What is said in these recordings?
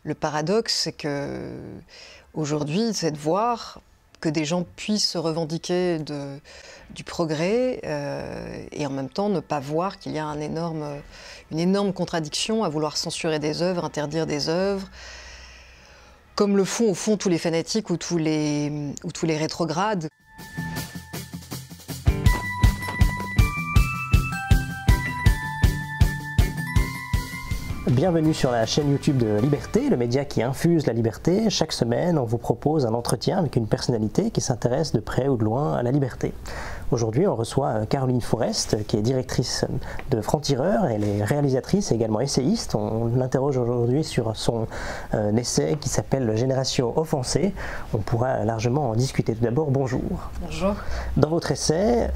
Le paradoxe, c'est que aujourd'hui, c'est de voir que des gens puissent se revendiquer du progrès et en même temps ne pas voir qu'il y a une énorme contradiction à vouloir censurer des œuvres, interdire des œuvres, comme le font au fond tous les fanatiques ou tous les rétrogrades. Bienvenue sur la chaîne YouTube de Liberté, le média qui infuse la liberté. Chaque semaine, on vous propose un entretien avec une personnalité qui s'intéresse de près ou de loin à la liberté. Aujourd'hui, on reçoit Caroline Forest, qui est directrice de Franc-Tireur. Elle est réalisatrice et également essayiste. On l'interroge aujourd'hui sur son essai qui s'appelle Génération offensée. On pourra largement en discuter. Tout d'abord, bonjour. Bonjour. Dans votre essai,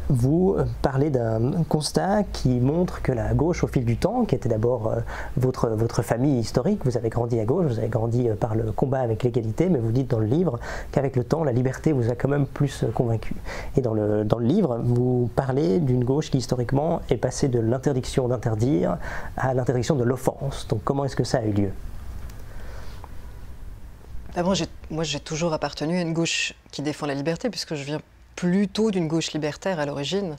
vous parlez d'un constat qui montre que la gauche, au fil du temps, qui était d'abord votre famille historique, vous avez grandi à gauche, vous avez grandi par le combat avec l'égalité, mais vous dites dans le livre qu'avec le temps, la liberté vous a quand même plus convaincu. Et dans le livre, vous parlez d'une gauche qui historiquement est passée de l'interdiction d'interdire à l'interdiction de l'offense. Donc comment est-ce que ça a eu lieu? Moi, j'ai toujours appartenu à une gauche qui défend la liberté, puisque je viens plutôt d'une gauche libertaire à l'origine,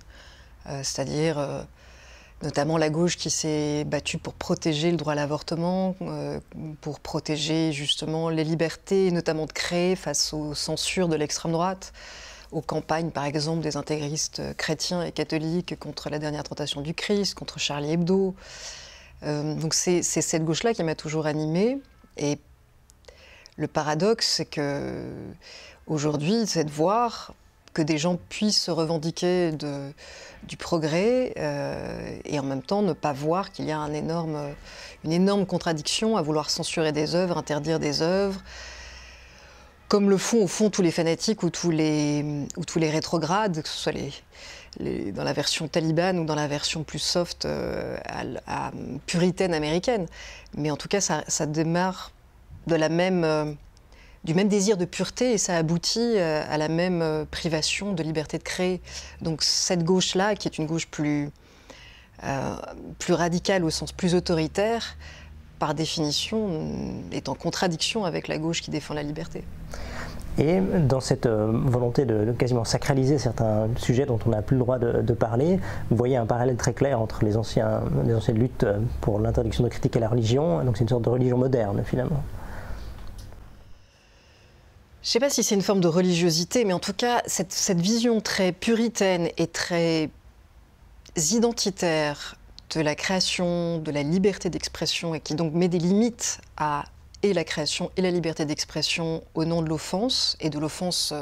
c'est-à-dire notamment la gauche qui s'est battue pour protéger le droit à l'avortement, pour protéger justement les libertés, notamment de créer face aux censures de l'extrême droite, aux campagnes par exemple des intégristes chrétiens et catholiques contre la dernière tentation du Christ, contre Charlie Hebdo. Donc c'est cette gauche-là qui m'a toujours animée. Et le paradoxe, c'est que aujourd'hui, c'est de voir que des gens puissent se revendiquer du progrès et en même temps ne pas voir qu'il y a une énorme contradiction à vouloir censurer des œuvres, interdire des œuvres, comme le font au fond tous les fanatiques ou tous les rétrogrades, que ce soit dans la version talibane ou dans la version plus soft puritaine américaine. Mais en tout cas, ça démarre du même désir de pureté et ça aboutit à la même privation de liberté de créer. Donc cette gauche-là, qui est une gauche plus radicale au sens plus autoritaire, par définition, est en contradiction avec la gauche qui défend la liberté. Et dans cette volonté de quasiment sacraliser certains sujets dont on n'a plus le droit de parler, vous voyez un parallèle très clair entre les anciennes luttes pour l'interdiction de critiquer la religion, donc c'est une sorte de religion moderne finalement. Je ne sais pas si c'est une forme de religiosité, mais en tout cas, cette vision très puritaine et très identitaire de la création, de la liberté d'expression, et qui donc met des limites à et la création et la liberté d'expression au nom de l'offense, et de l'offense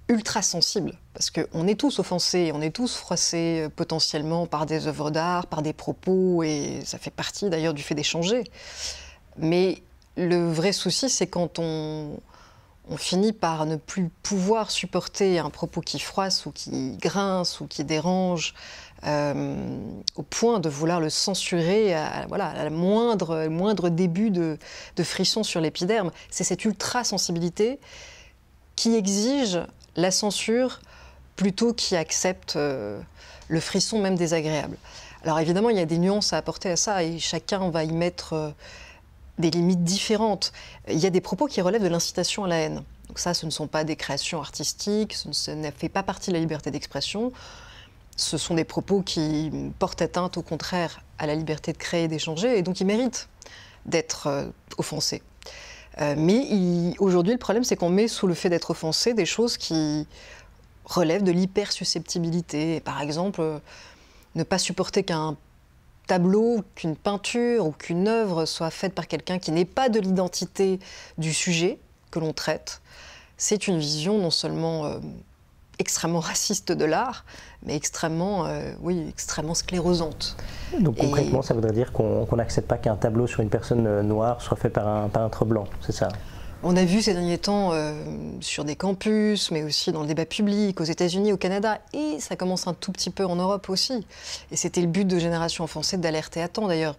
ultra sensible, parce qu'on est tous offensés, on est tous froissés potentiellement par des œuvres d'art, par des propos, et ça fait partie d'ailleurs du fait d'échanger. Mais le vrai souci, c'est quand on finit par ne plus pouvoir supporter un propos qui froisse ou qui grince ou qui dérange, au point de vouloir le censurer à la moindre début de frisson sur l'épiderme. C'est cette ultra-sensibilité qui exige la censure plutôt qui accepte le frisson même désagréable. Alors évidemment, il y a des nuances à apporter à ça et chacun va y mettre des limites différentes. Il y a des propos qui relèvent de l'incitation à la haine. Donc ça, ce ne sont pas des créations artistiques, ce ne fait pas partie de la liberté d'expression. Ce sont des propos qui portent atteinte, au contraire, à la liberté de créer et d'échanger, et donc ils méritent d'être offensés. Mais aujourd'hui, le problème, c'est qu'on met sous le fait d'être offensé des choses qui relèvent de l'hypersusceptibilité. Par exemple, ne pas supporter qu'un tableau, qu'une peinture ou qu'une œuvre soit faite par quelqu'un qui n'est pas de l'identité du sujet que l'on traite, c'est une vision non seulement extrêmement raciste de l'art, mais extrêmement sclérosante. Donc concrètement, ça voudrait dire qu'on n'accepte pas qu'un tableau sur une personne noire soit fait par un peintre blanc, c'est ça? On a vu ces derniers temps sur des campus, mais aussi dans le débat public, aux États-Unis, au Canada, et ça commence un tout petit peu en Europe aussi. Et c'était le but de Génération offensée d'alerter à temps d'ailleurs.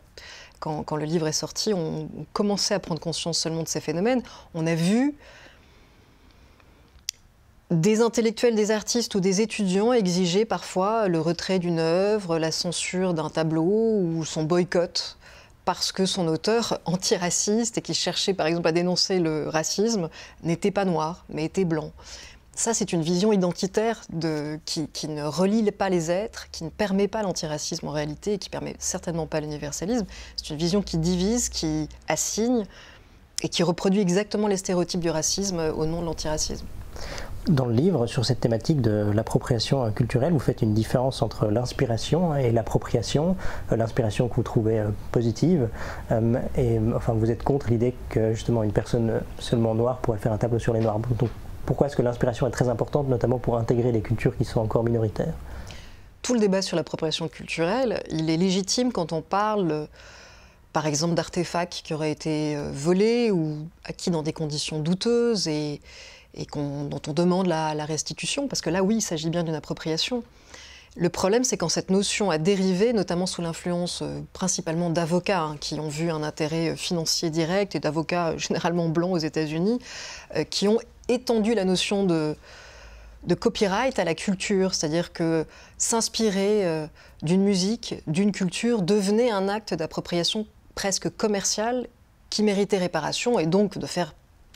Quand le livre est sorti, on commençait à prendre conscience seulement de ces phénomènes. On a vu des intellectuels, des artistes ou des étudiants exiger parfois le retrait d'une œuvre, la censure d'un tableau ou son boycott parce que son auteur antiraciste et qui cherchait par exemple à dénoncer le racisme n'était pas noir, mais était blanc. Ça, c'est une vision identitaire qui ne relie pas les êtres, qui ne permet pas l'antiracisme en réalité et qui ne permet certainement pas l'universalisme. C'est une vision qui divise, qui assigne et qui reproduit exactement les stéréotypes du racisme au nom de l'antiracisme. Dans le livre, sur cette thématique de l'appropriation culturelle, vous faites une différence entre l'inspiration et l'appropriation. L'inspiration que vous trouvez positive, et enfin, vous êtes contre l'idée que justement une personne seulement noire pourrait faire un tableau sur les noirs. Donc, pourquoi est-ce que l'inspiration est très importante, notamment pour intégrer les cultures qui sont encore minoritaires? Tout le débat sur l'appropriation culturelle, il est légitime quand on parle, par exemple, d'artefacts qui auraient été volés ou acquis dans des conditions douteuses et dont on demande la restitution, parce que là, oui, il s'agit bien d'une appropriation. Le problème, c'est quand cette notion a dérivé, notamment sous l'influence principalement d'avocats qui ont vu un intérêt financier direct et d'avocats généralement blancs aux États-Unis, qui ont étendu la notion de copyright à la culture, c'est-à-dire que s'inspirer d'une musique, d'une culture, devenait un acte d'appropriation presque commerciale qui méritait réparation et donc de faire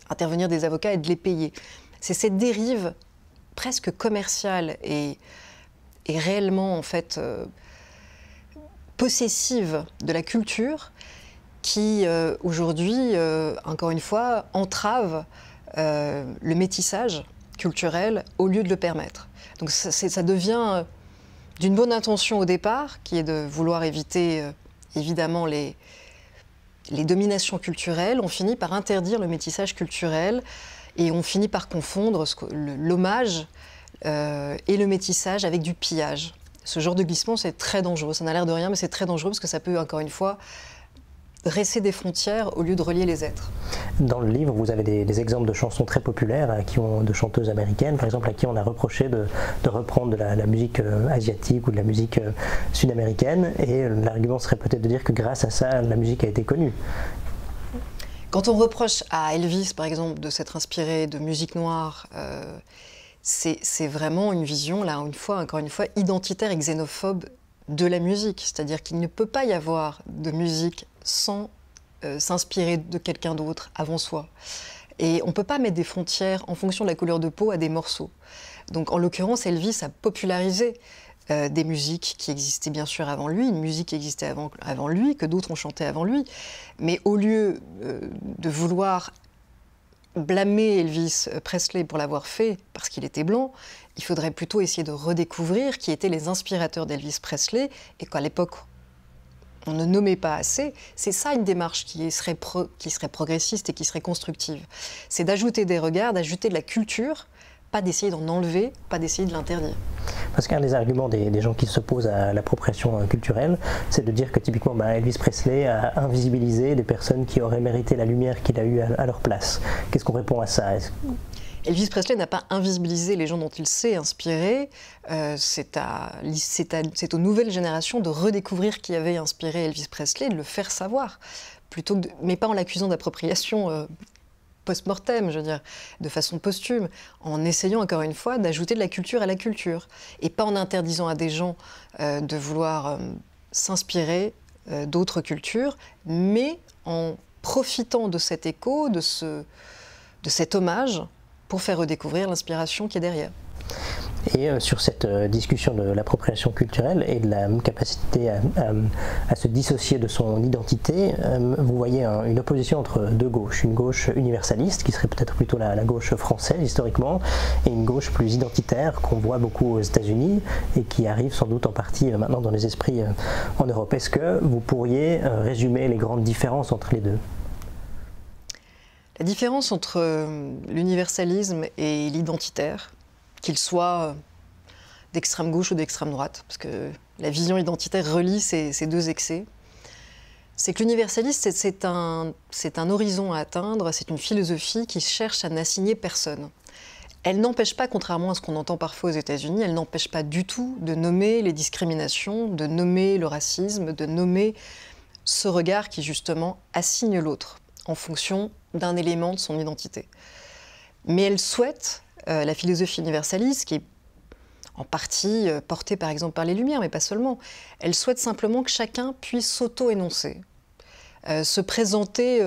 intervenir des avocats et de les payer. C'est cette dérive presque commerciale et réellement en fait possessive de la culture qui aujourd'hui, encore une fois, entrave le métissage culturel au lieu de le permettre. Donc ça devient d'une bonne intention au départ, qui est de vouloir éviter évidemment les dominations culturelles, on finit par interdire le métissage culturel et on finit par confondre l'hommage et le métissage avec du pillage. Ce genre de glissement, c'est très dangereux. Ça n'a l'air de rien, mais c'est très dangereux parce que ça peut, encore une fois, dresser des frontières au lieu de relier les êtres. Dans le livre, vous avez des exemples de chansons très populaires de chanteuses américaines, par exemple, à qui on a reproché de reprendre de la musique asiatique ou de la musique sud-américaine, et l'argument serait peut-être de dire que grâce à ça, la musique a été connue. Quand on reproche à Elvis, par exemple, de s'être inspiré de musique noire, c'est vraiment une vision, là, encore une fois, identitaire et xénophobe de la musique. C'est-à-dire qu'il ne peut pas y avoir de musique sans s'inspirer de quelqu'un d'autre avant soi. Et on ne peut pas mettre des frontières en fonction de la couleur de peau à des morceaux. Donc en l'occurrence, Elvis a popularisé des musiques qui existaient bien sûr avant lui, une musique qui existait avant lui, que d'autres ont chanté avant lui. Mais au lieu de vouloir blâmer Elvis Presley pour l'avoir fait parce qu'il était blanc, il faudrait plutôt essayer de redécouvrir qui étaient les inspirateurs d'Elvis Presley et qu'à l'époque on ne nommait pas assez. C'est ça une démarche qui serait progressiste et qui serait constructive. C'est d'ajouter des regards, d'ajouter de la culture, pas d'essayer d'en enlever, pas d'essayer de l'interdire. Parce qu'un des arguments des gens qui s'opposent à l'appropriation culturelle, c'est de dire que typiquement Elvis Presley a invisibilisé des personnes qui auraient mérité la lumière qu'il a eue à leur place. Qu'est-ce qu'on répond à ça? Elvis Presley n'a pas invisibilisé les gens dont il s'est inspiré. C'est aux nouvelles générations de redécouvrir qui avait inspiré Elvis Presley et de le faire savoir, mais pas en l'accusant d'appropriation post-mortem, je veux dire, de façon posthume, en essayant encore une fois d'ajouter de la culture à la culture, et pas en interdisant à des gens de vouloir s'inspirer d'autres cultures, mais en profitant de cet écho, de cet hommage, pour faire redécouvrir l'inspiration qui est derrière. Et sur cette discussion de l'appropriation culturelle et de la capacité à se dissocier de son identité, vous voyez une opposition entre deux gauches. Une gauche universaliste, qui serait peut-être plutôt la gauche française historiquement, et une gauche plus identitaire qu'on voit beaucoup aux États-Unis et qui arrive sans doute en partie maintenant dans les esprits en Europe. Est-ce que vous pourriez résumer les grandes différences entre les deux ? La différence entre l'universalisme et l'identitaire, qu'il soit d'extrême gauche ou d'extrême droite, parce que la vision identitaire relie ces deux excès, c'est que l'universaliste, c'est un horizon à atteindre, c'est une philosophie qui cherche à n'assigner personne. Elle n'empêche pas, contrairement à ce qu'on entend parfois aux États-Unis, elle n'empêche pas du tout de nommer les discriminations, de nommer le racisme, de nommer ce regard qui justement assigne l'autre en fonction d'un élément de son identité. Mais elle souhaite, la philosophie universaliste, qui est en partie portée par exemple par les Lumières, mais pas seulement, elle souhaite simplement que chacun puisse s'auto-énoncer. se présenter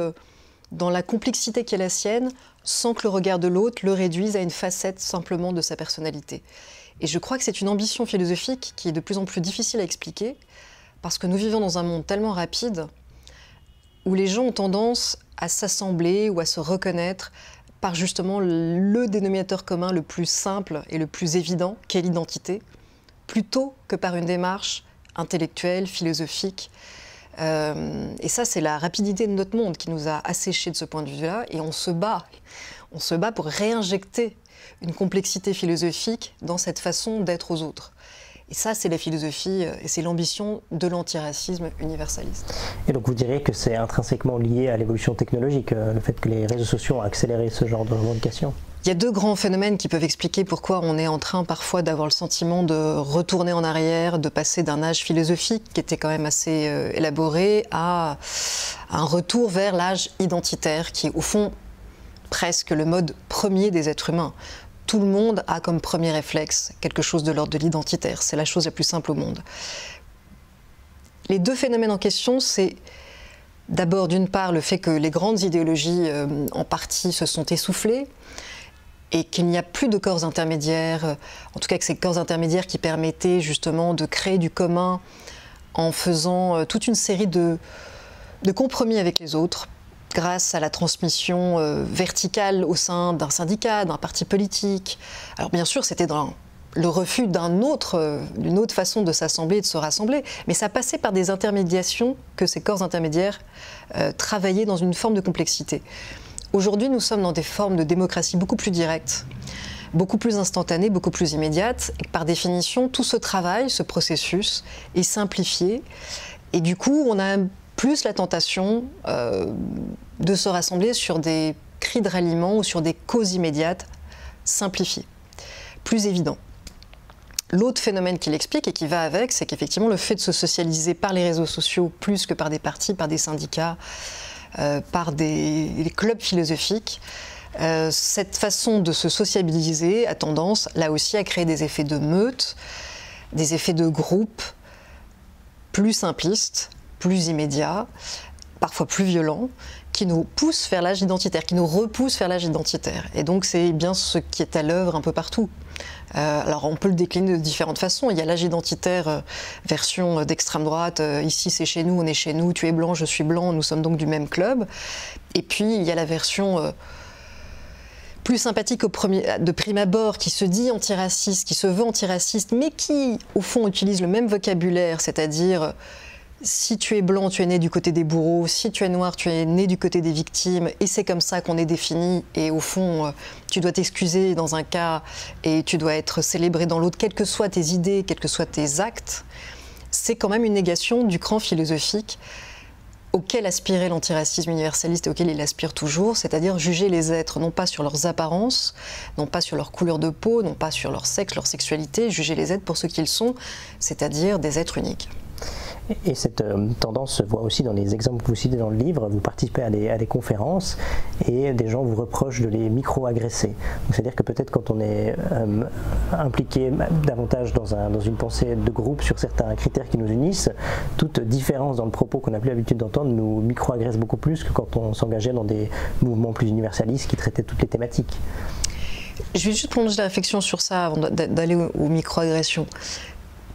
dans la complexité qui est la sienne, sans que le regard de l'autre le réduise à une facette simplement de sa personnalité. Et je crois que c'est une ambition philosophique qui est de plus en plus difficile à expliquer, parce que nous vivons dans un monde tellement rapide, où les gens ont tendance à s'assembler ou à se reconnaître par justement le dénominateur commun le plus simple et le plus évident, qu'est l'identité, plutôt que par une démarche intellectuelle, philosophique. Et ça, c'est la rapidité de notre monde qui nous a asséchés de ce point de vue-là, et on se bat pour réinjecter une complexité philosophique dans cette façon d'être aux autres. Et ça, c'est la philosophie et c'est l'ambition de l'antiracisme universaliste. Et donc vous diriez que c'est intrinsèquement lié à l'évolution technologique, le fait que les réseaux sociaux ont accéléré ce genre de revendication? Il y a deux grands phénomènes qui peuvent expliquer pourquoi on est en train parfois d'avoir le sentiment de retourner en arrière, de passer d'un âge philosophique qui était quand même assez élaboré à un retour vers l'âge identitaire qui est au fond presque le mode premier des êtres humains. Tout le monde a comme premier réflexe quelque chose de l'ordre de l'identitaire. C'est la chose la plus simple au monde. Les deux phénomènes en question, c'est d'abord d'une part le fait que les grandes idéologies en partie se sont essoufflées et qu'il n'y a plus de corps intermédiaires, en tout cas que ces corps intermédiaires qui permettaient justement de créer du commun en faisant toute une série de compromis avec les autres, grâce à la transmission verticale au sein d'un syndicat, d'un parti politique. Alors bien sûr, c'était dans le refus d'une autre façon de s'assembler et de se rassembler, mais ça passait par des intermédiations que ces corps intermédiaires travaillaient dans une forme de complexité. Aujourd'hui, nous sommes dans des formes de démocratie beaucoup plus directes, beaucoup plus instantanées, beaucoup plus immédiates, et par définition, tout ce travail, ce processus est simplifié, et du coup, on a plus la tentation de se rassembler sur des cris de ralliement ou sur des causes immédiates simplifiées, plus évident. L'autre phénomène qui l'explique et qui va avec, c'est qu'effectivement le fait de se socialiser par les réseaux sociaux plus que par des partis, par des syndicats, par des clubs philosophiques, cette façon de se sociabiliser a tendance là aussi à créer des effets de meute, des effets de groupe plus simplistes, plus immédiats, parfois plus violents, qui nous poussent vers l'âge identitaire, qui nous repoussent vers l'âge identitaire. Et donc c'est bien ce qui est à l'œuvre un peu partout. Alors on peut le décliner de différentes façons. Il y a l'âge identitaire version d'extrême droite, ici c'est chez nous, on est chez nous, tu es blanc, je suis blanc, nous sommes donc du même club. Et puis il y a la version plus sympathique de prime abord, qui se dit antiraciste, qui se veut antiraciste, mais qui au fond utilise le même vocabulaire, c'est-à-dire si tu es blanc, tu es né du côté des bourreaux, si tu es noir, tu es né du côté des victimes, et c'est comme ça qu'on est défini, et au fond, tu dois t'excuser dans un cas, et tu dois être célébré dans l'autre, quelles que soient tes idées, quels que soient tes actes, c'est quand même une négation du cran philosophique auquel aspirait l'antiracisme universaliste et auquel il aspire toujours, c'est-à-dire juger les êtres non pas sur leurs apparences, non pas sur leur couleur de peau, non pas sur leur sexe, leur sexualité, juger les êtres pour ce qu'ils sont, c'est-à-dire des êtres uniques. Et cette tendance se voit aussi dans les exemples que vous citez dans le livre. Vous participez à des conférences et des gens vous reprochent de les micro-agresser. C'est-à-dire que peut-être quand on est impliqué davantage dans une pensée de groupe sur certains critères qui nous unissent, toute différence dans le propos qu'on n'a plus l'habitude d'entendre nous micro-agresse beaucoup plus que quand on s'engageait dans des mouvements plus universalistes qui traitaient toutes les thématiques. Je vais juste prolonger la réflexion sur ça avant d'aller aux micro-agressions.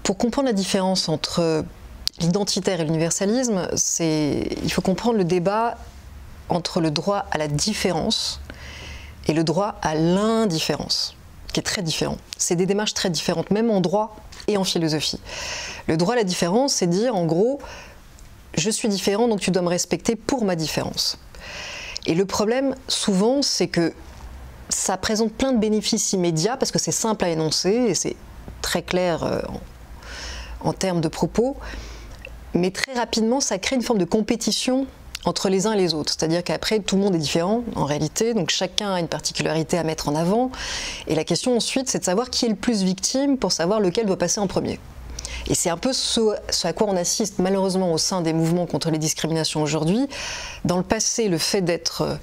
Pour comprendre la différence entre l'identitaire et l'universalisme, il faut comprendre le débat entre le droit à la différence et le droit à l'indifférence, qui est très différent. C'est des démarches très différentes, même en droit et en philosophie. Le droit à la différence, c'est dire, en gros, je suis différent, donc tu dois me respecter pour ma différence. Et le problème, souvent, c'est que ça présente plein de bénéfices immédiats, parce que c'est simple à énoncer, et c'est très clair en termes de propos, mais très rapidement, ça crée une forme de compétition entre les uns et les autres. C'est-à-dire qu'après, tout le monde est différent, en réalité, donc chacun a une particularité à mettre en avant. Et la question ensuite, c'est de savoir qui est le plus victime pour savoir lequel doit passer en premier. Et c'est un peu ce à quoi on assiste malheureusement au sein des mouvements contre les discriminations aujourd'hui. Dans le passé, le fait d'être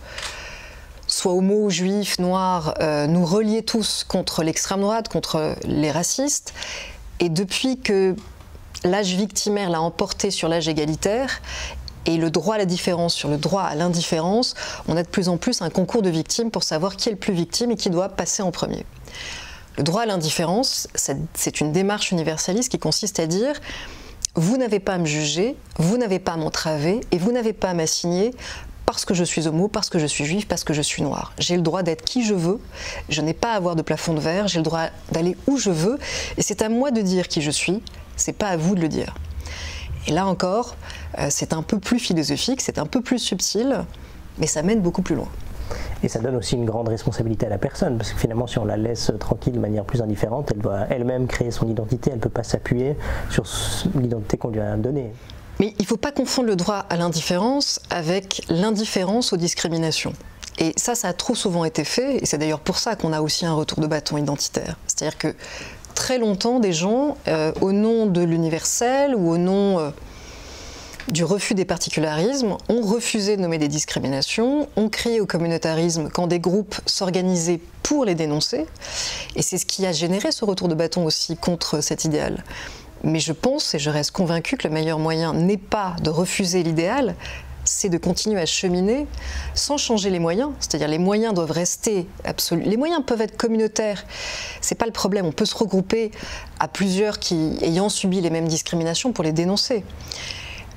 soit homo, juif, noir, nous reliait tous contre l'extrême droite, contre les racistes. Et depuis que l'âge victimaire l'a emporté sur l'âge égalitaire, Et le droit à la différence sur le droit à l'indifférence, on a de plus en plus un concours de victimes pour savoir qui est le plus victime et qui doit passer en premier. Le droit à l'indifférence, c'est une démarche universaliste qui consiste à dire « vous n'avez pas à me juger, vous n'avez pas à m'entraver et vous n'avez pas à m'assigner parce que je suis homo, parce que je suis juif, parce que je suis noir. J'ai le droit d'être qui je veux, je n'ai pas à avoir de plafond de verre, j'ai le droit d'aller où je veux et c'est à moi de dire qui je suis, c'est pas à vous de le dire. » Et là encore, c'est un peu plus philosophique, c'est un peu plus subtil, mais ça mène beaucoup plus loin. Et ça donne aussi une grande responsabilité à la personne, parce que finalement, si on la laisse tranquille de manière plus indifférente, elle doit elle-même créer son identité, elle ne peut pas s'appuyer sur l'identité qu'on lui a donnée. Mais il ne faut pas confondre le droit à l'indifférence avec l'indifférence aux discriminations. Et ça a trop souvent été fait, et c'est d'ailleurs pour ça qu'on a aussi un retour de bâton identitaire. C'est-à-dire que très longtemps, des gens, au nom de l'universel ou au nom du refus des particularismes, ont refusé de nommer des discriminations, ont crié au communautarisme quand des groupes s'organisaient pour les dénoncer. Et c'est ce qui a généré ce retour de bâton aussi contre cet idéal. Mais je pense, et je reste convaincue, que le meilleur moyen n'est pas de refuser l'idéal, c'est de continuer à cheminer sans changer les moyens. C'est-à-dire les moyens doivent rester absolus. Les moyens peuvent être communautaires. C'est pas le problème. On peut se regrouper à plusieurs ayant subi les mêmes discriminations pour les dénoncer.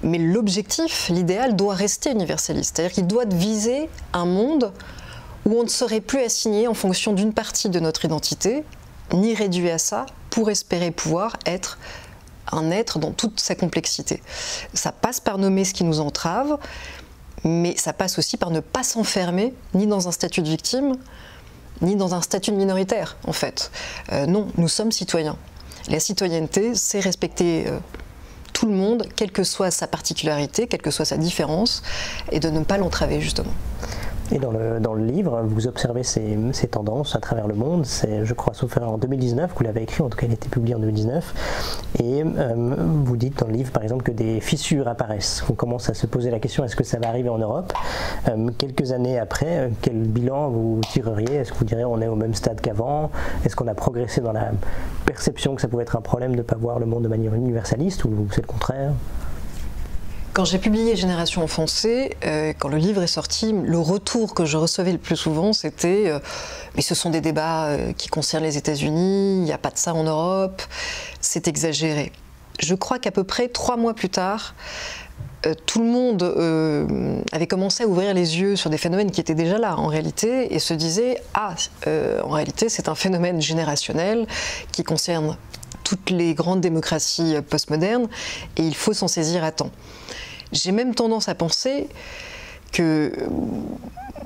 Mais l'objectif, l'idéal, doit rester universaliste. C'est-à-dire qu'il doit viser un monde où on ne serait plus assigné en fonction d'une partie de notre identité, ni réduit à ça, pour espérer pouvoir être un être dans toute sa complexité. Ça passe par nommer ce qui nous entrave, mais ça passe aussi par ne pas s'enfermer ni dans un statut de victime, ni dans un statut de minoritaire, en fait. Non, nous sommes citoyens. La citoyenneté, c'est respecter tout le monde, quelle que soit sa particularité, quelle que soit sa différence, et de ne pas l'entraver, justement. Et dans le livre, vous observez ces tendances à travers le monde. C'est, je crois, sauf erreur, en 2019, que vous l'avez écrit, en tout cas il a été publié en 2019. Et vous dites dans le livre, par exemple, que des fissures apparaissent. On commence à se poser la question, est-ce que ça va arriver en Europe? Quelques années après, quel bilan vous tireriez? Est-ce que vous diriez on est au même stade qu'avant? Est-ce qu'on a progressé dans la perception que ça pouvait être un problème de ne pas voir le monde de manière universaliste, ou c'est le contraire? Quand j'ai publié Génération Enfoncée, quand le livre est sorti, le retour que je recevais le plus souvent, c'était mais ce sont des débats qui concernent les États-Unis, il n'y a pas de ça en Europe, c'est exagéré. Je crois qu'à peu près 3 mois plus tard, tout le monde avait commencé à ouvrir les yeux sur des phénomènes qui étaient déjà là en réalité et se disait en réalité c'est un phénomène générationnel qui concerne toutes les grandes démocraties postmodernes et il faut s'en saisir à temps. J'ai même tendance à penser que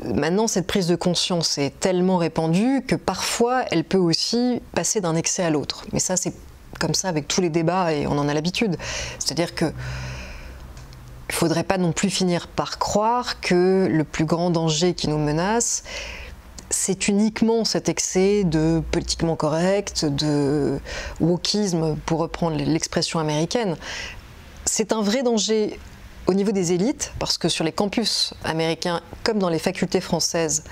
maintenant cette prise de conscience est tellement répandue que parfois elle peut aussi passer d'un excès à l'autre. Mais ça c'est comme ça avec tous les débats et on en a l'habitude. C'est-à-dire que il ne faudrait pas non plus finir par croire que le plus grand danger qui nous menace, c'est uniquement cet excès de politiquement correct, de wokisme, pour reprendre l'expression américaine. C'est un vrai danger au niveau des élites, parce que sur les campus américains, comme dans les facultés françaises,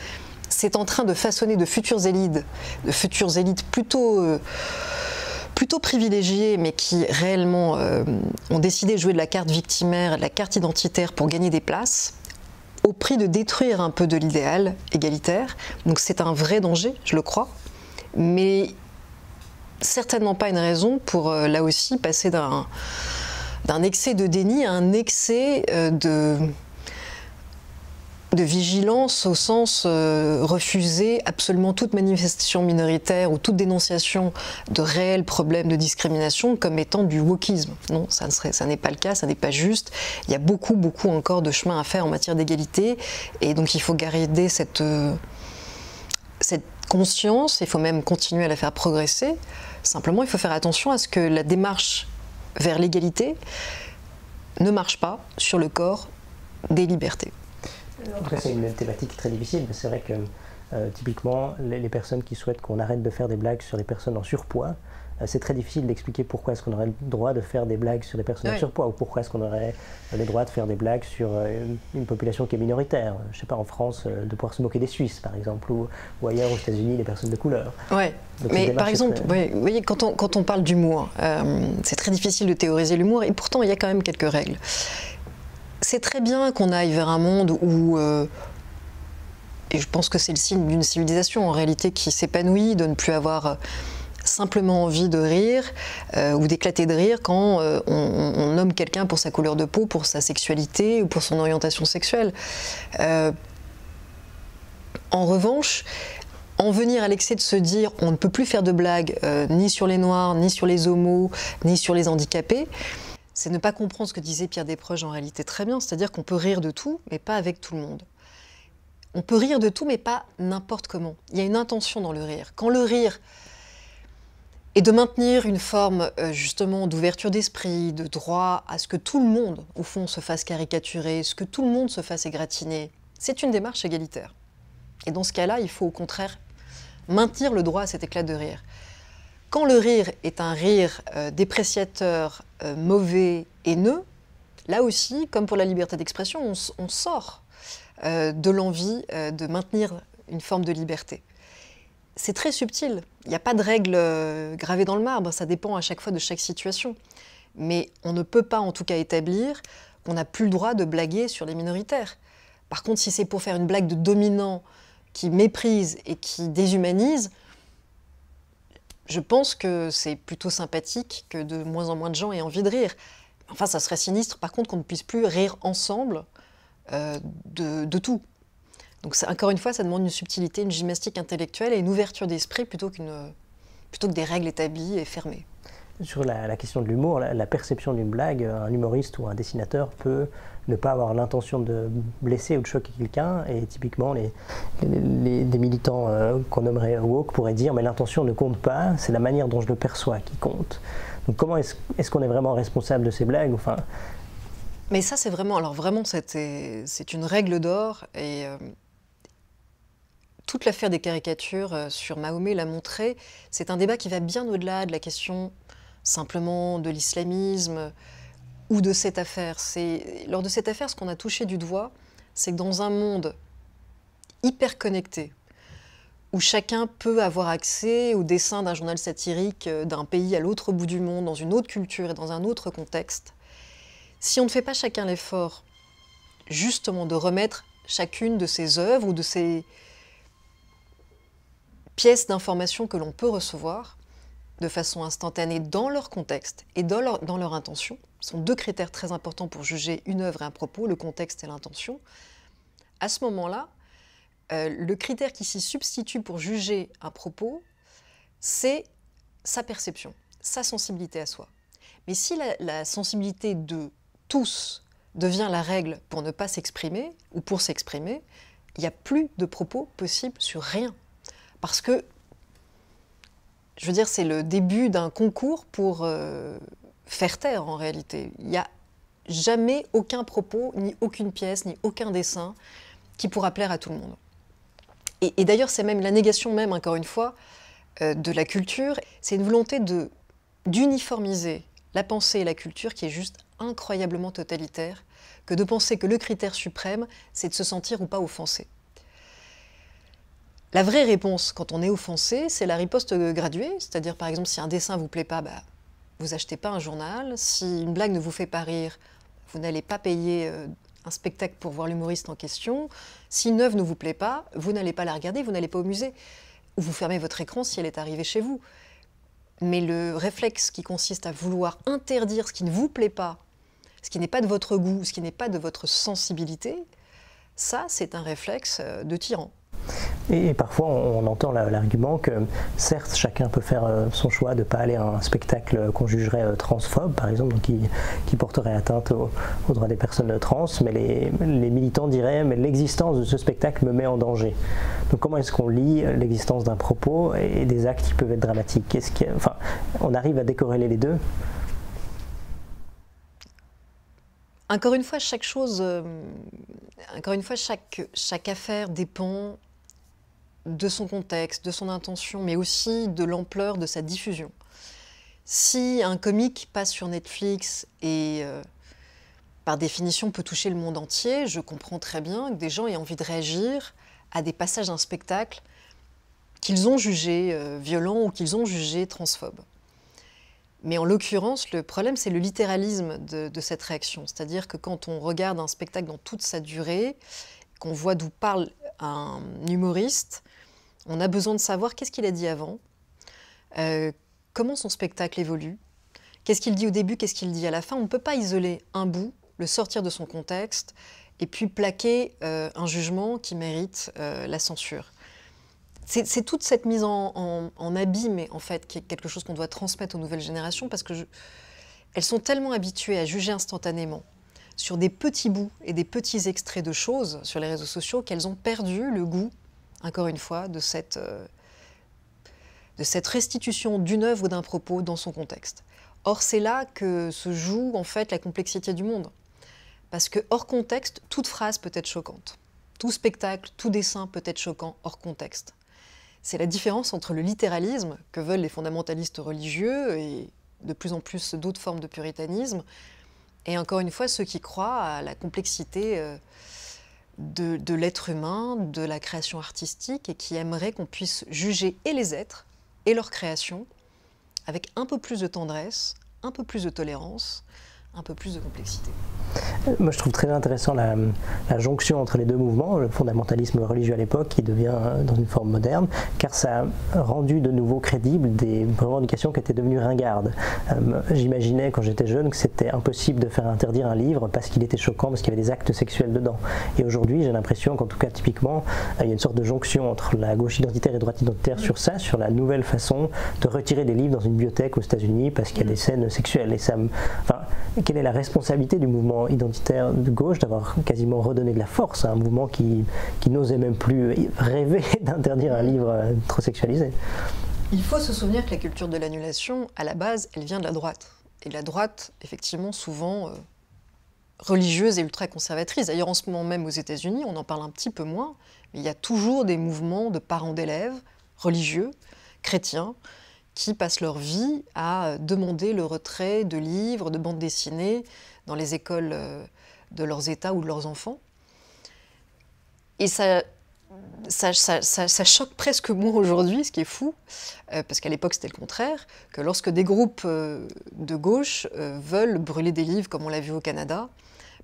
c'est en train de façonner de futures élites plutôt privilégiées, mais qui réellement ont décidé de jouer de la carte victimaire, de la carte identitaire pour gagner des places, au prix de détruire un peu de l'idéal égalitaire. Donc c'est un vrai danger, je le crois, mais certainement pas une raison pour, là aussi, passer d'un excès de déni à un excès de vigilance au sens refuser absolument toute manifestation minoritaire ou toute dénonciation de réels problèmes de discrimination comme étant du wokisme. Non, ça n'est pas le cas, ça n'est pas juste. Il y a beaucoup encore de chemin à faire en matière d'égalité et donc il faut garder cette conscience, il faut même continuer à la faire progresser. Simplement, il faut faire attention à ce que la démarche vers l'égalité ne marche pas sur le corps des libertés. En tout cas, c'est une thématique très difficile. C'est vrai que typiquement, les personnes qui souhaitent qu'on arrête de faire des blagues sur les personnes en surpoids, c'est très difficile d'expliquer pourquoi est-ce qu'on aurait le droit de faire des blagues sur les personnes en surpoids ou pourquoi est-ce qu'on aurait le droit de faire des blagues sur une population qui est minoritaire. Je ne sais pas, en France, de pouvoir se moquer des Suisses, par exemple, ou ailleurs aux États-Unis, les personnes de couleur. Ouais. Mais par exemple, vous voyez, quand on parle d'humour, c'est très difficile de théoriser l'humour et pourtant il y a quand même quelques règles. c'est très bien qu'on aille vers un monde où, et je pense que c'est le signe d'une civilisation en réalité qui s'épanouit, de ne plus avoir simplement envie de rire ou d'éclater de rire quand on nomme quelqu'un pour sa couleur de peau, pour sa sexualité ou pour son orientation sexuelle. En revanche, en venir à l'excès de se dire on ne peut plus faire de blagues ni sur les Noirs, ni sur les homos, ni sur les handicapés, c'est ne pas comprendre ce que disait Pierre Desproges en réalité très bien, c'est-à-dire qu'on peut rire de tout, mais pas avec tout le monde. On peut rire de tout, mais pas n'importe comment. Il y a une intention dans le rire. Quand le rire est de maintenir une forme justement d'ouverture d'esprit, de droit à ce que tout le monde, au fond, se fasse caricaturer, ce que tout le monde se fasse égratigner, c'est une démarche égalitaire. Et dans ce cas-là, il faut au contraire maintenir le droit à cet éclat de rire. Quand le rire est un rire dépréciateur, mauvais, haineux, là aussi, comme pour la liberté d'expression, on sort de l'envie de maintenir une forme de liberté. C'est très subtil, il n'y a pas de règle gravée dans le marbre, ça dépend à chaque fois de chaque situation. Mais on ne peut pas en tout cas établir qu'on n'a plus le droit de blaguer sur les minoritaires. Par contre, si c'est pour faire une blague de dominant qui méprise et qui déshumanise, je pense que c'est plutôt sympathique que de moins en moins de gens aient envie de rire. Enfin, ça serait sinistre, par contre, qu'on ne puisse plus rire ensemble de tout. Donc, encore une fois, ça demande une subtilité, une gymnastique intellectuelle et une ouverture d'esprit plutôt que des règles établies et fermées. Sur la question de l'humour, la perception d'une blague, un humoriste ou un dessinateur peut ne pas avoir l'intention de blesser ou de choquer quelqu'un, et typiquement des militants qu'on nommerait woke pourraient dire mais l'intention ne compte pas, c'est la manière dont je le perçois qui compte. Donc comment est-ce qu'on est vraiment responsable de ces blagues, enfin... Mais ça c'est vraiment, alors vraiment c'est une règle d'or, et toute l'affaire des caricatures sur Mahomet l'a montré, c'est un débat qui va bien au-delà de la question simplement de l'islamisme ou de cette affaire. Lors de cette affaire, ce qu'on a touché du doigt, c'est que dans un monde hyper connecté, où chacun peut avoir accès au dessin d'un journal satirique d'un pays à l'autre bout du monde, dans une autre culture et dans un autre contexte, si on ne fait pas chacun l'effort, justement, de remettre chacune de ces œuvres ou de ces pièces d'information que l'on peut recevoir de façon instantanée dans leur contexte et dans leur intention, ce sont deux critères très importants pour juger une œuvre et un propos, le contexte et l'intention. À ce moment-là, le critère qui s'y substitue pour juger un propos, c'est sa perception, sa sensibilité à soi. Mais si la sensibilité de tous devient la règle pour ne pas s'exprimer ou pour s'exprimer, il n'y a plus de propos possibles sur rien. Parce que, je veux dire, c'est le début d'un concours pour faire taire en réalité. Il n'y a jamais aucun propos, ni aucune pièce, ni aucun dessin qui pourra plaire à tout le monde. Et d'ailleurs, c'est même la négation même, encore une fois, de la culture. C'est une volonté d'uniformiser la pensée et la culture qui est juste incroyablement totalitaire, que de penser que le critère suprême, c'est de se sentir ou pas offensé. La vraie réponse, quand on est offensé, c'est la riposte graduée, c'est-à-dire, par exemple, si un dessin ne vous plaît pas, vous achetez pas un journal. Si une blague ne vous fait pas rire, vous n'allez pas payer un spectacle pour voir l'humoriste en question. Si une œuvre ne vous plaît pas, vous n'allez pas la regarder, vous n'allez pas au musée. Ou vous fermez votre écran si elle est arrivée chez vous. Mais le réflexe qui consiste à vouloir interdire ce qui ne vous plaît pas, ce qui n'est pas de votre goût, ce qui n'est pas de votre sensibilité, ça, c'est un réflexe de tyran. Et parfois, on entend l'argument que, certes, chacun peut faire son choix de ne pas aller à un spectacle qu'on jugerait transphobe, par exemple, donc qui porterait atteinte aux droits des personnes trans, mais les militants diraient « mais l'existence de ce spectacle me met en danger ». Donc comment est-ce qu'on lie l'existence d'un propos et des actes qui peuvent être dramatiques? On arrive à décorréler les deux? Encore une fois, chaque affaire dépend de son contexte, de son intention, mais aussi de l'ampleur de sa diffusion. Si un comique passe sur Netflix et, par définition, peut toucher le monde entier, je comprends très bien que des gens aient envie de réagir à des passages d'un spectacle qu'ils ont jugés violents ou qu'ils ont jugés transphobes. Mais en l'occurrence, le problème, c'est le littéralisme de cette réaction. C'est-à-dire que quand on regarde un spectacle dans toute sa durée, qu'on voit d'où parle un humoriste, on a besoin de savoir qu'est-ce qu'il a dit avant, comment son spectacle évolue, qu'est-ce qu'il dit au début, qu'est-ce qu'il dit à la fin. On ne peut pas isoler un bout, le sortir de son contexte, et puis plaquer un jugement qui mérite la censure. C'est toute cette mise en abîme, en fait, qui est quelque chose qu'on doit transmettre aux nouvelles générations, parce qu'elles sont tellement habituées à juger instantanément sur des petits bouts et des petits extraits de choses sur les réseaux sociaux qu'elles ont perdu le goût, encore une fois, de cette restitution d'une œuvre ou d'un propos dans son contexte. Or, c'est là que se joue, en fait, la complexité du monde. Parce que, hors contexte, toute phrase peut être choquante. Tout spectacle, tout dessin peut être choquant hors contexte. C'est la différence entre le littéralisme que veulent les fondamentalistes religieux et de plus en plus d'autres formes de puritanisme, et encore une fois ceux qui croient à la complexité de l'être humain, de la création artistique, et qui aimeraient qu'on puisse juger et les êtres et leur création avec un peu plus de tendresse, un peu plus de tolérance, un peu plus de complexité. Moi, je trouve très intéressant la jonction entre les deux mouvements, le fondamentalisme religieux à l'époque qui devient dans une forme moderne, car ça a rendu de nouveau crédibles des revendications qui étaient devenues ringardes. J'imaginais quand j'étais jeune que c'était impossible de faire interdire un livre parce qu'il était choquant, parce qu'il y avait des actes sexuels dedans. Et aujourd'hui, j'ai l'impression qu'en tout cas, typiquement, il y a une sorte de jonction entre la gauche identitaire et droite identitaire sur ça, sur la nouvelle façon de retirer des livres dans une bibliothèque aux États-Unis parce qu'il y a des scènes sexuelles. Et ça quelle est la responsabilité du mouvement identitaire de gauche d'avoir quasiment redonné de la force à un mouvement qui n'osait même plus rêver d'interdire un livre trop sexualisé? Il faut se souvenir que la culture de l'annulation, à la base, elle vient de la droite. Et la droite, effectivement, souvent religieuse et ultra-conservatrice. D'ailleurs, en ce moment même aux États-Unis, on en parle un petit peu moins, mais il y a toujours des mouvements de parents d'élèves religieux, chrétiens, qui passent leur vie à demander le retrait de livres, de bandes dessinées dans les écoles de leurs États ou de leurs enfants. Et ça choque presque moins aujourd'hui, ce qui est fou, parce qu'à l'époque c'était le contraire, que lorsque des groupes de gauche veulent brûler des livres, comme on l'a vu au Canada,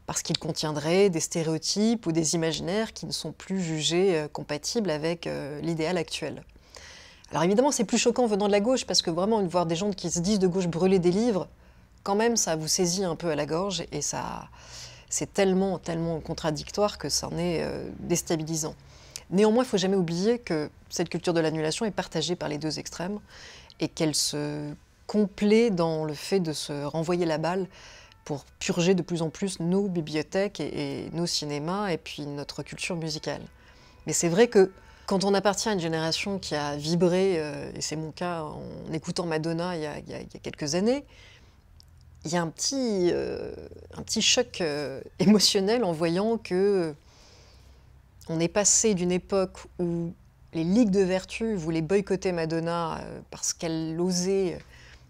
parce qu'ils contiendraient des stéréotypes ou des imaginaires qui ne sont plus jugés compatibles avec l'idéal actuel. Alors évidemment, c'est plus choquant venant de la gauche, parce que vraiment, voir des gens qui se disent de gauche brûler des livres, quand même, ça vous saisit un peu à la gorge, et c'est tellement contradictoire que ça en est déstabilisant. Néanmoins, il ne faut jamais oublier que cette culture de l'annulation est partagée par les deux extrêmes, et qu'elle se complaît dans le fait de se renvoyer la balle pour purger de plus en plus nos bibliothèques et nos cinémas, et puis notre culture musicale. Mais c'est vrai que quand on appartient à une génération qui a vibré, et c'est mon cas en écoutant Madonna il y a quelques années, il y a un petit choc émotionnel en voyant que on est passé d'une époque où les ligues de vertu voulaient boycotter Madonna parce qu'elle osait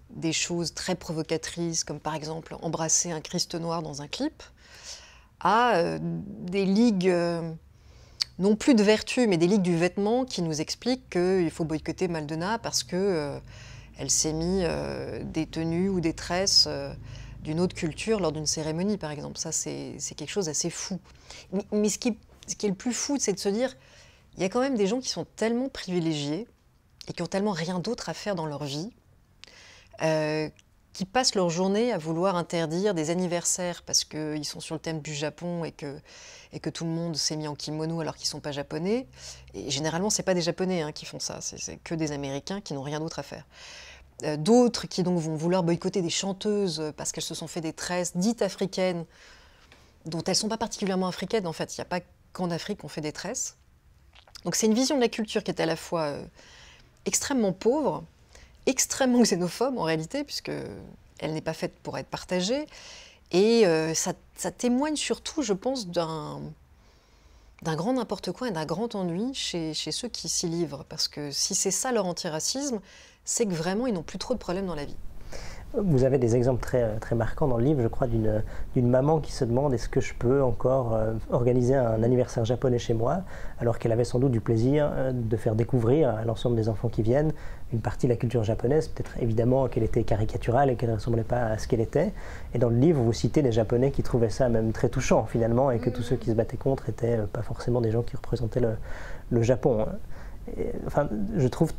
des choses très provocatrices, comme par exemple embrasser un Christ noir dans un clip, à des ligues... non plus de vertu, mais des ligues du vêtement qui nous expliquent qu'il faut boycotter Madonna parce qu'elle s'est mis des tenues ou des tresses d'une autre culture lors d'une cérémonie, par exemple. Ça, c'est quelque chose d'assez fou. Mais ce qui est le plus fou, c'est de se dire, il y a quand même des gens qui sont tellement privilégiés et qui ont tellement rien d'autre à faire dans leur vie, qui passent leur journée à vouloir interdire des anniversaires parce qu'ils sont sur le thème du Japon et que tout le monde s'est mis en kimono alors qu'ils ne sont pas japonais. Et généralement, ce n'est pas des Japonais qui font ça, c'est que des Américains qui n'ont rien d'autre à faire. D'autres qui donc vont vouloir boycotter des chanteuses parce qu'elles se sont fait des tresses dites africaines, dont elles ne sont pas particulièrement africaines en fait, il n'y a pas qu'en Afrique qu'on fait des tresses. Donc c'est une vision de la culture qui est à la fois extrêmement pauvre, extrêmement xénophobe en réalité, puisqu'elle n'est pas faite pour être partagée. Et ça témoigne surtout, je pense, d'un grand n'importe quoi et d'un grand ennui chez ceux qui s'y livrent. Parce que si c'est ça leur antiracisme, c'est que vraiment ils n'ont plus trop de problèmes dans la vie. Vous avez des exemples très marquants dans le livre, je crois, d'une maman qui se demande est-ce que je peux encore organiser un anniversaire japonais chez moi, alors qu'elle avait sans doute du plaisir de faire découvrir à l'ensemble des enfants qui viennent une partie de la culture japonaise, peut-être évidemment qu'elle était caricaturale et qu'elle ne ressemblait pas à ce qu'elle était. Et dans le livre, vous citez des Japonais qui trouvaient ça même très touchant finalement, et que tous ceux qui se battaient contre n'étaient pas forcément des gens qui représentaient le Japon. Enfin, je trouve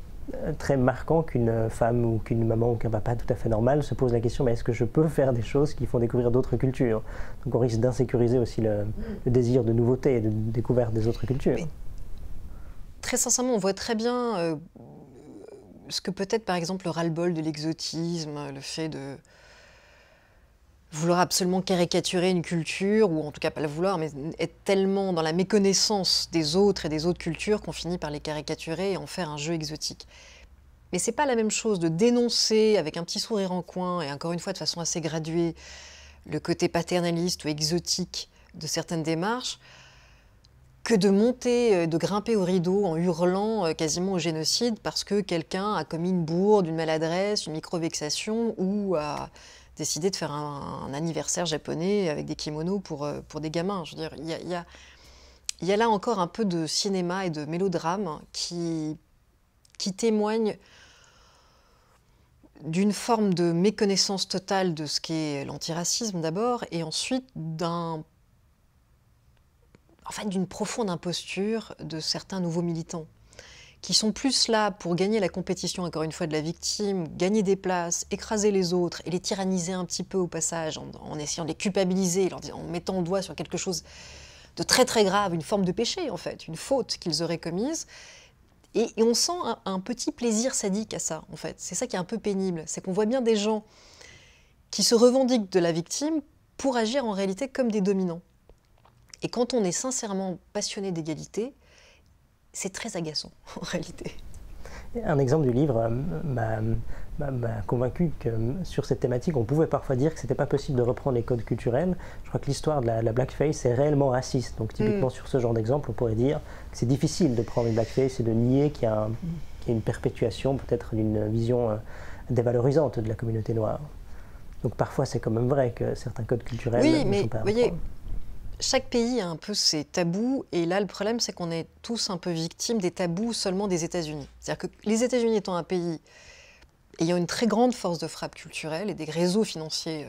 très marquant qu'une femme ou qu'une maman ou qu'un papa tout à fait normal se pose la question mais est-ce que je peux faire des choses qui font découvrir d'autres cultures? Donc on risque d'insécuriser aussi le désir de nouveauté et de découverte des autres cultures. Mais, très sincèrement, on voit très bien ce que peut être par exemple le ras-le-bol de l'exotisme, le fait de vouloir absolument caricaturer une culture, ou en tout cas pas le vouloir, mais être tellement dans la méconnaissance des autres et des autres cultures qu'on finit par les caricaturer et en faire un jeu exotique. Mais c'est pas la même chose de dénoncer avec un petit sourire en coin, et encore une fois de façon assez graduée, le côté paternaliste ou exotique de certaines démarches, que de monter, de grimper au rideau en hurlant quasiment au génocide parce que quelqu'un a commis une bourde, une maladresse, une micro-vexation, ou a décidé de faire un anniversaire japonais avec des kimonos pour des gamins. Je veux dire, il y a là encore un peu de cinéma et de mélodrame qui témoigne d'une forme de méconnaissance totale de ce qu'est l'antiracisme d'abord, et ensuite d'une profonde imposture de certains nouveaux militants, qui sont plus là pour gagner la compétition, encore une fois, de la victime, gagner des places, écraser les autres et les tyranniser un petit peu au passage, en essayant de les culpabiliser, en mettant le doigt sur quelque chose de très très grave, une forme de péché en fait, une faute qu'ils auraient commise. Et on sent un petit plaisir sadique à ça, en fait. C'est ça qui est un peu pénible, c'est qu'on voit bien des gens qui se revendiquent de la victime pour agir en réalité comme des dominants. Et quand on est sincèrement passionné d'égalité, c'est très agaçant, en réalité. Un exemple du livre m'a convaincu que sur cette thématique, on pouvait parfois dire que c'était pas possible de reprendre les codes culturels. Je crois que l'histoire de la blackface est réellement raciste. Donc typiquement sur ce genre d'exemple, on pourrait dire que c'est difficile de prendre une blackface et de nier qu'il y a une perpétuation peut-être d'une vision dévalorisante de la communauté noire. Donc parfois c'est quand même vrai que certains codes culturels ne sont pas à reprendre. Chaque pays a un peu ses tabous, et là le problème c'est qu'on est tous un peu victimes des tabous seulement des États-Unis. C'est-à-dire que les États-Unis étant un pays ayant une très grande force de frappe culturelle et des réseaux financiers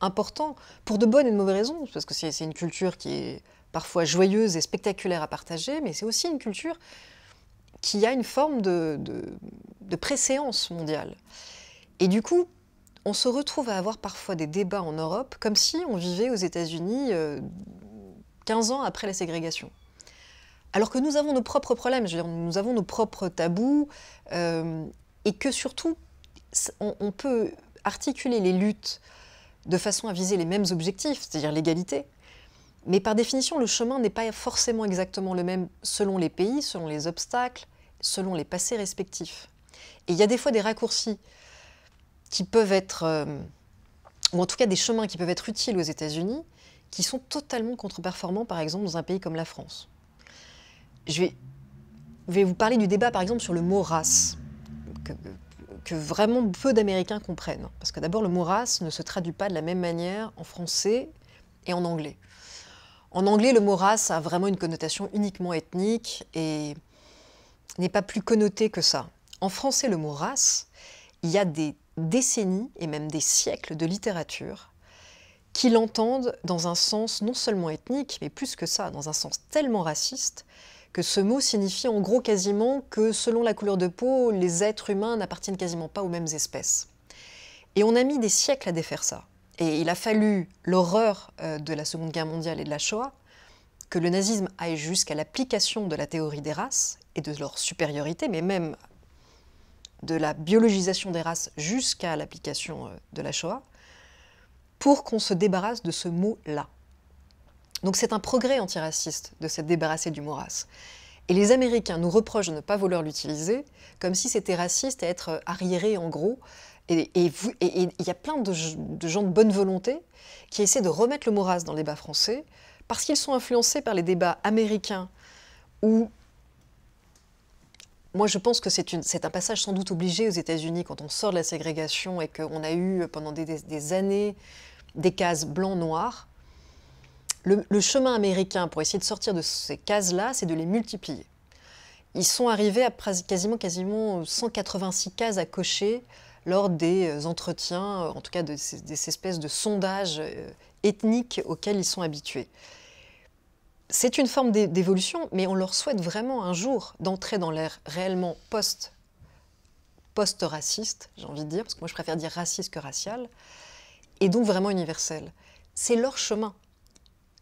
importants, pour de bonnes et de mauvaises raisons, parce que c'est une culture qui est parfois joyeuse et spectaculaire à partager, mais c'est aussi une culture qui a une forme de préséance mondiale. Et du coup, on se retrouve à avoir parfois des débats en Europe comme si on vivait aux États-Unis 15 ans après la ségrégation. Alors que nous avons nos propres problèmes, je veux dire, nous avons nos propres tabous, et que surtout, on peut articuler les luttes de façon à viser les mêmes objectifs, c'est-à-dire l'égalité. Mais par définition, le chemin n'est pas forcément exactement le même selon les pays, selon les obstacles, selon les passés respectifs. Et il y a des fois des raccourcis qui peuvent être, ou en tout cas des chemins qui peuvent être utiles aux États-Unis, qui sont totalement contre-performants, par exemple, dans un pays comme la France. Je vais vous parler du débat, par exemple, sur le mot « race », que vraiment peu d'Américains comprennent. Parce que d'abord, le mot « race » ne se traduit pas de la même manière en français et en anglais. En anglais, le mot « race » a vraiment une connotation uniquement ethnique et n'est pas plus connoté que ça. En français, le mot « race », il y a des décennies et même des siècles de littérature qui l'entendent dans un sens non seulement ethnique, mais plus que ça, dans un sens tellement raciste que ce mot signifie en gros quasiment que selon la couleur de peau, les êtres humains n'appartiennent quasiment pas aux mêmes espèces. Et on a mis des siècles à défaire ça. Et il a fallu l'horreur de la Seconde Guerre mondiale et de la Shoah, que le nazisme aille jusqu'à l'application de la théorie des races et de leur supériorité, mais même de la biologisation des races jusqu'à l'application de la Shoah, pour qu'on se débarrasse de ce mot-là. Donc c'est un progrès antiraciste de s'être débarrassé du mot race. Et les Américains nous reprochent de ne pas vouloir l'utiliser, comme si c'était raciste et être arriéré en gros. Et il y a plein de gens de bonne volonté qui essaient de remettre le mot race dans le débat français, parce qu'ils sont influencés par les débats américains où moi, je pense que c'est un passage sans doute obligé aux États-Unis quand on sort de la ségrégation et qu'on a eu pendant des années des cases blanc-noir. Le chemin américain pour essayer de sortir de ces cases-là, c'est de les multiplier. Ils sont arrivés à quasiment 186 cases à cocher lors des entretiens, en tout cas des espèces de sondages ethniques auxquels ils sont habitués. C'est une forme d'évolution, mais on leur souhaite vraiment un jour d'entrer dans l'ère réellement post-raciste, j'ai envie de dire, parce que moi je préfère dire raciste que racial, et donc vraiment universel. C'est leur chemin.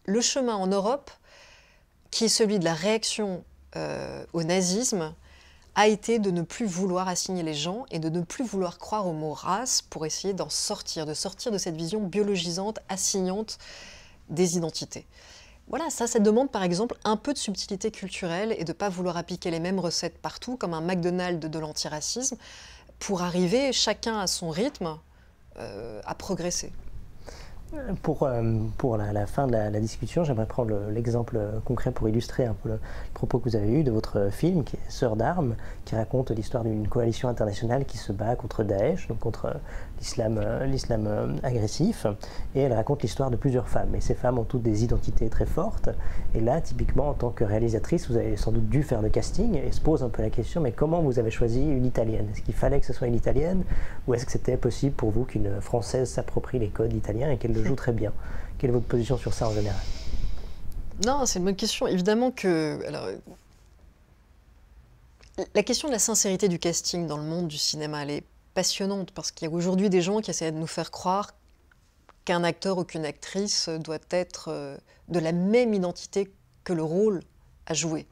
Le chemin en Europe, qui est celui de la réaction au nazisme, a été de ne plus vouloir assigner les gens et de ne plus vouloir croire au mot race pour essayer d'en sortir, de sortir de cette vision biologisante, assignante des identités. Voilà, ça demande par exemple un peu de subtilité culturelle et de ne pas vouloir appliquer les mêmes recettes partout, comme un McDonald's de l'antiracisme, pour arriver chacun à son rythme à progresser. Pour la fin de la discussion, j'aimerais prendre l'exemple concret pour illustrer un peu le propos que vous avez eu de votre film, qui est Sœurs d'armes, qui raconte l'histoire d'une coalition internationale qui se bat contre Daesh, donc contre l'islam agressif, et elle raconte l'histoire de plusieurs femmes. Et ces femmes ont toutes des identités très fortes. Et là, typiquement, en tant que réalisatrice, vous avez sans doute dû faire le casting, et se pose un peu la question, mais comment vous avez choisi une Italienne? Est-ce qu'il fallait que ce soit une Italienne, ou est-ce que c'était possible pour vous qu'une Française s'approprie les codes italiens et qu'elle le joue très bien? Quelle est votre position sur ça en général? Non, c'est une bonne question. Évidemment que... Alors, la question de la sincérité du casting dans le monde du cinéma, elle est passionnante parce qu'il y a aujourd'hui des gens qui essaient de nous faire croire qu'un acteur ou qu'une actrice doit être de la même identité que le rôle à jouer.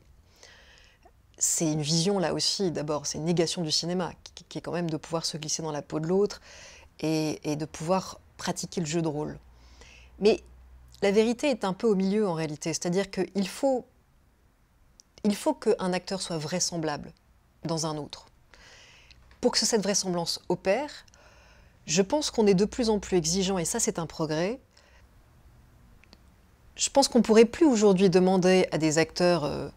C'est une vision là aussi, d'abord, c'est une négation du cinéma, qui est quand même de pouvoir se glisser dans la peau de l'autre et de pouvoir pratiquer le jeu de rôle. Mais la vérité est un peu au milieu en réalité, c'est-à-dire qu'il faut qu'un acteur soit vraisemblable dans un autre. Pour que cette vraisemblance opère, je pense qu'on est de plus en plus exigeant, et ça c'est un progrès. Je pense qu'on ne pourrait plus aujourd'hui demander à des acteurs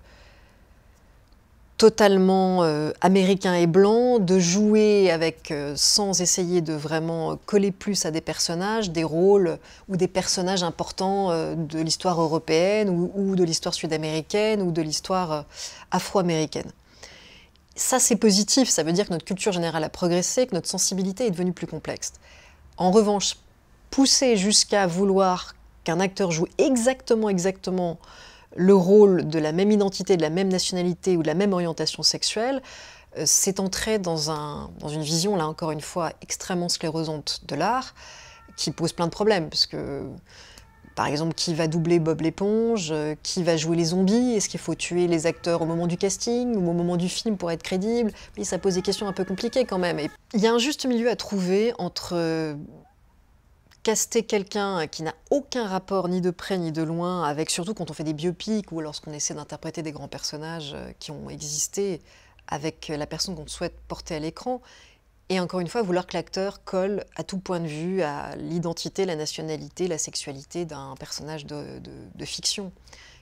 totalement américains et blancs de jouer avec, sans essayer de vraiment coller plus à des personnages, des rôles ou des personnages importants de l'histoire européenne ou de l'histoire sud-américaine ou de l'histoire afro-américaine. Ça, c'est positif, ça veut dire que notre culture générale a progressé, que notre sensibilité est devenue plus complexe. En revanche, pousser jusqu'à vouloir qu'un acteur joue exactement le rôle de la même identité, de la même nationalité ou de la même orientation sexuelle, c'est entrer dans une vision, là encore une fois, extrêmement sclérosante de l'art, qui pose plein de problèmes, parce que, par exemple, qui va doubler Bob l'éponge, qui va jouer les zombies, est-ce qu'il faut tuer les acteurs au moment du casting ou au moment du film pour être crédible? Oui, ça pose des questions un peu compliquées quand même. Et il y a un juste milieu à trouver entre caster quelqu'un qui n'a aucun rapport ni de près ni de loin avec, surtout quand on fait des biopics ou lorsqu'on essaie d'interpréter des grands personnages qui ont existé avec la personne qu'on souhaite porter à l'écran, et encore une fois vouloir que l'acteur colle à tout point de vue à l'identité, la nationalité, la sexualité d'un personnage de fiction.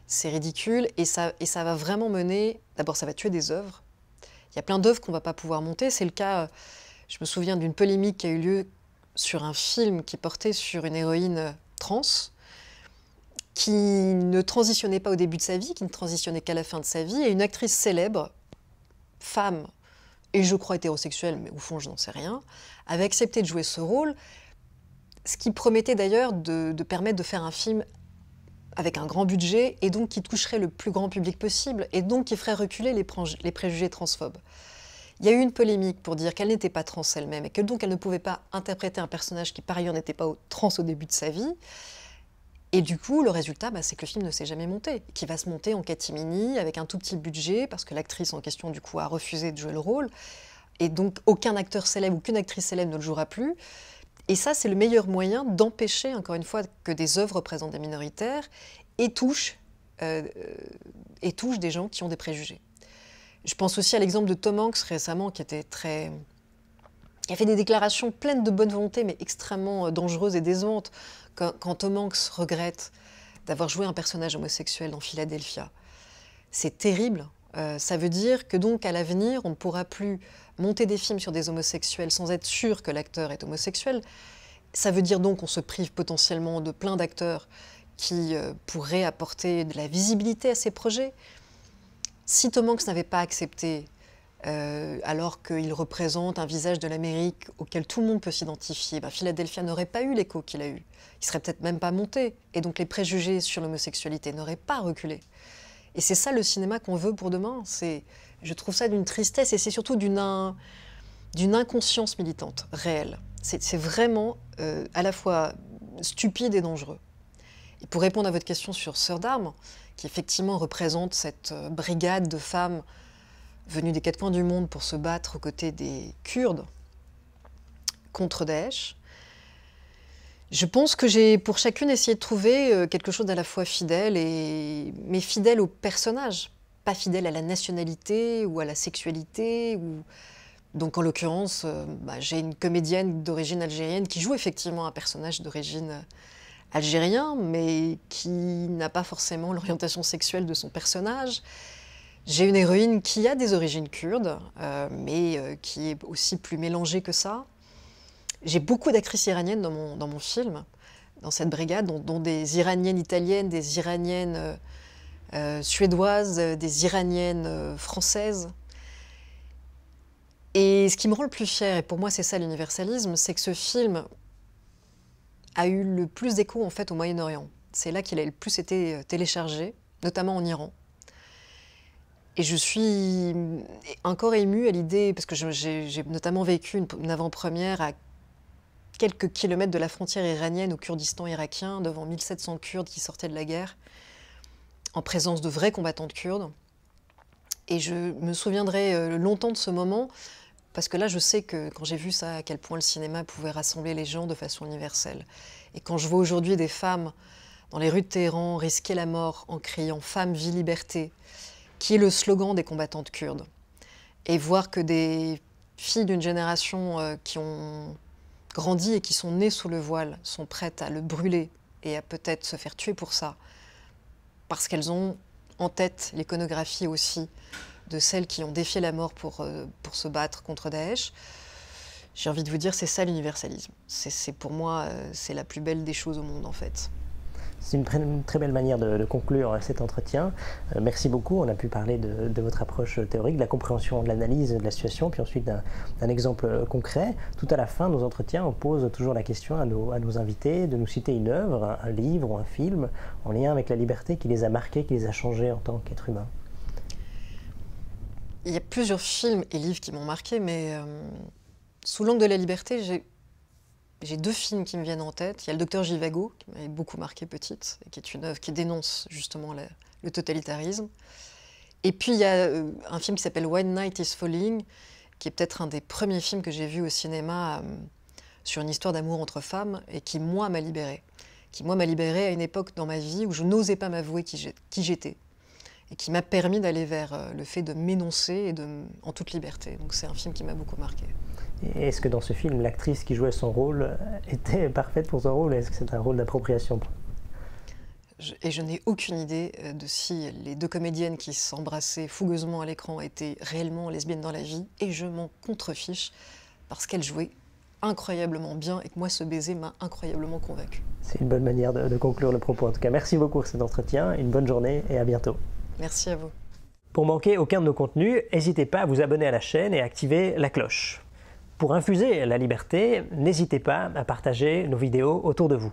C'est ridicule et ça va vraiment mener, d'abord ça va tuer des œuvres. Il y a plein d'œuvres qu'on ne va pas pouvoir monter, c'est le cas, je me souviens d'une polémique qui a eu lieu sur un film qui portait sur une héroïne trans, qui ne transitionnait pas au début de sa vie, qui ne transitionnait qu'à la fin de sa vie, et une actrice célèbre, femme, et je crois hétérosexuelle, mais au fond je n'en sais rien, avait accepté de jouer ce rôle, ce qui promettait d'ailleurs de permettre de faire un film avec un grand budget, et donc qui toucherait le plus grand public possible, et donc qui ferait reculer les préjugés transphobes. Il y a eu une polémique pour dire qu'elle n'était pas trans elle-même et que donc elle ne pouvait pas interpréter un personnage qui par ailleurs n'était pas trans au début de sa vie. Et du coup, le résultat, c'est que le film ne s'est jamais monté, qui va se monter en catimini avec un tout petit budget parce que l'actrice en question du coup a refusé de jouer le rôle. Et donc aucun acteur célèbre ou qu'une actrice célèbre ne le jouera plus. Et ça, c'est le meilleur moyen d'empêcher, encore une fois, que des œuvres représentent des minoritaires et touchent des gens qui ont des préjugés. Je pense aussi à l'exemple de Tom Hanks récemment, qui a fait des déclarations pleines de bonne volonté, mais extrêmement dangereuses et décevantes, quand Tom Hanks regrette d'avoir joué un personnage homosexuel dans Philadelphia. C'est terrible, Ça veut dire que donc à l'avenir, on ne pourra plus monter des films sur des homosexuels sans être sûr que l'acteur est homosexuel. Ça veut dire donc qu'on se prive potentiellement de plein d'acteurs qui pourraient apporter de la visibilité à ces projets. Si Tom Hanks n'avait pas accepté, alors qu'il représente un visage de l'Amérique auquel tout le monde peut s'identifier, Philadelphia n'aurait pas eu l'écho qu'il a eu. Il serait peut-être même pas monté. Et donc les préjugés sur l'homosexualité n'auraient pas reculé. Et c'est ça le cinéma qu'on veut pour demain. Je trouve ça d'une tristesse et c'est surtout d'une inconscience militante réelle. C'est vraiment à la fois stupide et dangereux. Et pour répondre à votre question sur Sœurs d'Armes, qui effectivement représente cette brigade de femmes venues des 4 coins du monde pour se battre aux côtés des Kurdes contre Daesh, je pense que j'ai pour chacune essayé de trouver quelque chose d'à la fois fidèle, mais fidèle au personnage, pas fidèle à la nationalité ou à la sexualité. Donc en l'occurrence, j'ai une comédienne d'origine algérienne qui joue effectivement un personnage d'origine algérien, mais qui n'a pas forcément l'orientation sexuelle de son personnage. J'ai une héroïne qui a des origines kurdes, mais qui est aussi plus mélangée que ça. J'ai beaucoup d'actrices iraniennes dans mon film, dans cette brigade, dont des Iraniennes italiennes, des Iraniennes suédoises, des Iraniennes françaises. Et ce qui me rend le plus fière, et pour moi c'est ça l'universalisme, c'est que ce film a eu le plus d'écho en fait au Moyen-Orient. C'est là qu'il a le plus été téléchargé, notamment en Iran. Et je suis encore émue à l'idée, parce que j'ai notamment vécu une avant-première à quelques kilomètres de la frontière iranienne au Kurdistan irakien, devant 1700 Kurdes qui sortaient de la guerre, en présence de vrais combattantes kurdes. Et je me souviendrai longtemps de ce moment, parce que là, je sais que quand j'ai vu ça, à quel point le cinéma pouvait rassembler les gens de façon universelle. Et quand je vois aujourd'hui des femmes dans les rues de Téhéran risquer la mort en criant « Femme, vie, liberté », qui est le slogan des combattantes kurdes, et voir que des filles d'une génération qui ont grandi et qui sont nées sous le voile sont prêtes à le brûler et à peut-être se faire tuer pour ça, parce qu'elles ont en tête l'iconographie aussi de celles qui ont défié la mort pour se battre contre Daesh. J'ai envie de vous dire, c'est ça l'universalisme. Pour moi, c'est la plus belle des choses au monde en fait. C'est une très belle manière de conclure cet entretien. Merci beaucoup. On a pu parler de votre approche théorique, de la compréhension, de l'analyse de la situation, puis ensuite d'un exemple concret. Tout à la fin de nos entretiens, on pose toujours la question à nos invités de nous citer une œuvre, un livre ou un film en lien avec la liberté qui les a marqués, qui les a changés en tant qu'êtres humains. Il y a plusieurs films et livres qui m'ont marqué, mais sous l'angle de la liberté, j'ai 2 films qui me viennent en tête. Il y a Le Docteur Zhivago, qui m'avait beaucoup marqué petite, et qui est une œuvre qui dénonce justement le totalitarisme. Et puis il y a un film qui s'appelle When Night is Falling, qui est peut-être un des premiers films que j'ai vus au cinéma sur une histoire d'amour entre femmes, et qui, moi, m'a libérée. Qui, moi, m'a libérée à une époque dans ma vie où je n'osais pas m'avouer qui j'étais. Et qui m'a permis d'aller vers le fait de m'énoncer en toute liberté. Donc c'est un film qui m'a beaucoup marqué. Et est-ce que dans ce film, l'actrice qui jouait son rôle était parfaite pour son rôle? Est-ce que c'est un rôle d'appropriation? Je n'ai aucune idée de si les 2 comédiennes qui s'embrassaient fougueusement à l'écran étaient réellement lesbiennes dans la vie. Et je m'en contrefiche parce qu'elles jouaient incroyablement bien et que moi, ce baiser m'a incroyablement convaincue. C'est une bonne manière de conclure le propos. En tout cas, merci beaucoup pour cet entretien. Une bonne journée et à bientôt. Merci à vous. Pour manquer aucun de nos contenus, n'hésitez pas à vous abonner à la chaîne et à activer la cloche. Pour infuser la liberté, n'hésitez pas à partager nos vidéos autour de vous.